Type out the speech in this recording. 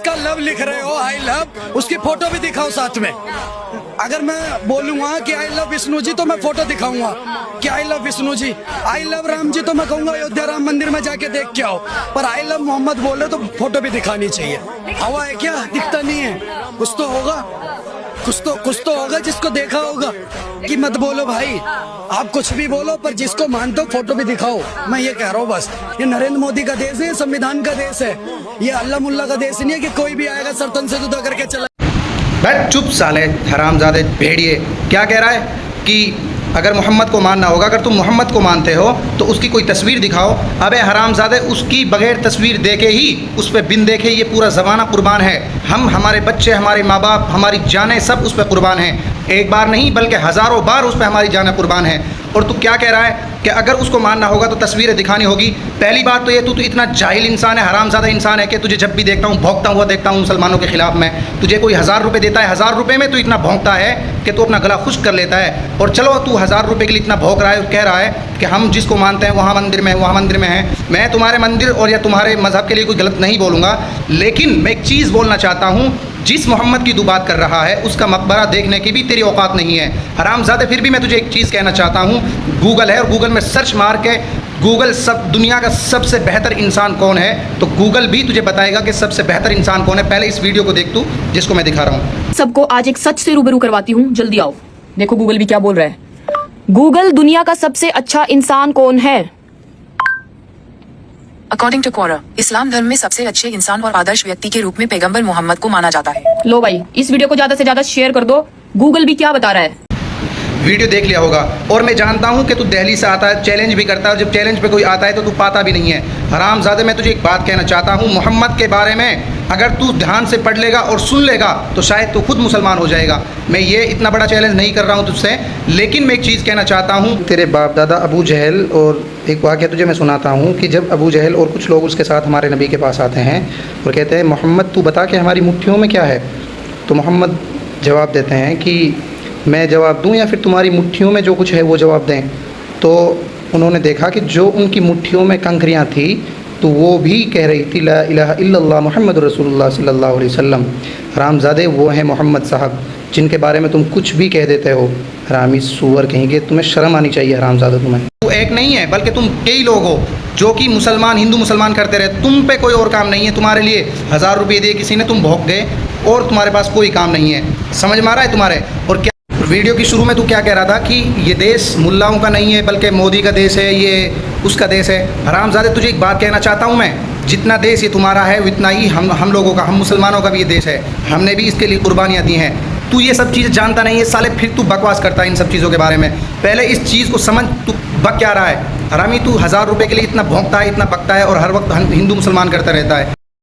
जिसका लव लिख रहे हो, आई लव, उसकी फोटो भी दिखाओ साथ में। अगर मैं बोलूंगा कि आई लव विष्णु जी तो मैं फोटो दिखाऊंगा कि I love Vishnu ji. I love Ram ji तो मैं कहूंगा अयोध्या राम मंदिर में जाके देख के आओ। पर आई लव मोहम्मद बोले तो फोटो भी दिखानी चाहिए। हवा है क्या? दिखता नहीं है। कुछ तो होगा, कुछ तो होगा जिसको देखा होगा कि मत बोलो भाई, आप कुछ भी बोलो पर जिसको मानते हो फोटो भी दिखाओ। मैं ये कह रहा हूँ बस। ये नरेंद्र मोदी का देश है, संविधान का देश है। ये अल्लाह मुल्ला का देश नहीं है कि कोई भी आएगा सरतन से जुदा करके चला। बैठ चुप साले हरामजादे भेड़िए। क्या कह रहा है कि अगर मोहम्मद को मानना होगा, अगर तुम मोहम्मद को मानते हो तो उसकी कोई तस्वीर दिखाओ। अबे हरामजादे, उसकी बगैर तस्वीर देखे ही, उस पर बिन देखे ये पूरा ज़माना कुर्बान है। हम, हमारे बच्चे, हमारे माँ बाप, हमारी जानें सब उस पर कुर्बान हैं। एक बार नहीं बल्कि हज़ारों बार उस पर हमारी जानें कुर्बान हैं। और तू क्या कह रहा है कि अगर उसको मानना होगा तो तस्वीरें दिखानी होगी। पहली बात तो ये, तू इतना जाहिल इंसान है, हरामज़ादा इंसान है कि तुझे जब भी देखता हूँ भौंकता हुआ देखता हूँ मुसलमानों के खिलाफ में। तुझे कोई 1000 रुपये देता है, 1000 रुपये में तू इतना भौंकता है कि तू अपना गला खुश्क कर लेता है। और चलो तू 1000 रुपये के लिए इतना भौंक रहा है और कह रहा है कि हम जिसको मानते हैं वहाँ मंदिर में, वहाँ मंदिर में है। मैं तुम्हारे मंदिर और या तुम्हारे मज़हब के लिए कोई गलत नहीं बोलूँगा, लेकिन मैं एक चीज़ बोलना चाहता हूँ। जिस मोहम्मद की तू बात कर रहा है उसका मकबरा देखने की भी तेरी औकात नहीं है हरामज़ादे। फिर भी मैं तुझे एक चीज़ कहना चाहता हूँ, गूगल है और गूगल में सर्च मार के गूगल सब दुनिया का सबसे बेहतर इंसान कौन है तो गूगल भी तुझे बताएगा कि सबसे बेहतर इंसान कौन है। पहले इस वीडियो को देख तू जिसको मैं दिखा रहा हूँ। सबको आज एक सच से रूबरू करवाती हूँ, जल्दी आओ। देखो गूगल भी क्या बोल रहा है। गूगल, दुनिया का सबसे अच्छा इंसान कौन है? अकॉर्डिंग टू क्वोरा, इस्लाम धर्म में सबसे अच्छे इंसान और आदर्श व्यक्ति के रूप में पैगंबर मोहम्मद को माना जाता है। लो भाई, इस वीडियो को ज्यादा से ज्यादा शेयर कर दो। गूगल भी क्या बता रहा है। वीडियो देख लिया होगा। और मैं जानता हूँ कि तू दिल्ली से आता है, चैलेंज भी करता है, और जब चैलेंज पे कोई आता है तो तू पाता भी नहीं है। हरामज़ादे, मैं तुझे एक बात कहना चाहता हूँ, मोहम्मद के बारे में अगर तू ध्यान से पढ़ लेगा और सुन लेगा तो शायद तू खुद मुसलमान हो जाएगा। मैं ये इतना बड़ा चैलेंज नहीं कर रहा हूँ तुझसे, लेकिन मैं एक चीज़ कहना चाहता हूँ। तेरे बाप दादा अबू जहल, और एक वाक़या तुझे मैं सुनाता हूँ कि जब अबू जहल और कुछ लोग उसके साथ हमारे नबी के पास आते हैं और कहते हैं मोहम्मद तू बता कि हमारी मुट्ठियों में क्या है, तो मोहम्मद जवाब देते हैं कि मैं जवाब दूं या फिर तुम्हारी मुट्ठियों में जो कुछ है वो जवाब दें। तो उन्होंने देखा कि जो उनकी मुट्ठियों में कंकरियां थी तो वो भी कह रही थी ला इलाहा इल्लल्लाह मुहम्मद रसूलुल्लाह सल्लल्लाहु अलैहि वसल्लम। हरामज़ादे, वो हैं मोहम्मद साहब जिनके बारे में तुम कुछ भी कह देते हो। हरामी सूअर कहेंगे, तुम्हें शर्म आनी चाहिए हरामज़ादा तुम्हें। तू एक नहीं है बल्कि तुम कई लोग हो जो कि मुसलमान हिंदू मुसलमान करते रहे। तुम पे कोई और काम नहीं है। तुम्हारे लिए 1000 रुपये दिए किसी ने, तुम भौंक गए और तुम्हारे पास कोई काम नहीं है। समझ में आ रहा है तुम्हारे? और क्या वीडियो की शुरू में तू क्या कह रहा था कि ये देश मुल्लाओं का नहीं है बल्कि मोदी का देश है, ये उसका देश है। हरामज़ादे, तुझे एक बात कहना चाहता हूँ मैं, जितना देश ये तुम्हारा है उतना ही हम लोगों का, हम मुसलमानों का भी ये देश है। हमने भी इसके लिए कुर्बानियाँ दी हैं। तू ये सब चीज़ें जानता नहीं है साले, फिर तू बकवास करता है इन सब चीज़ों के बारे में। पहले इस चीज़ को समझ, तू बक क्या रहा है। हरामी, तू 1000 रुपये के लिए इतना भौंकता है, इतना बकता है और हर वक्त हिंदू मुसलमान करता रहता है।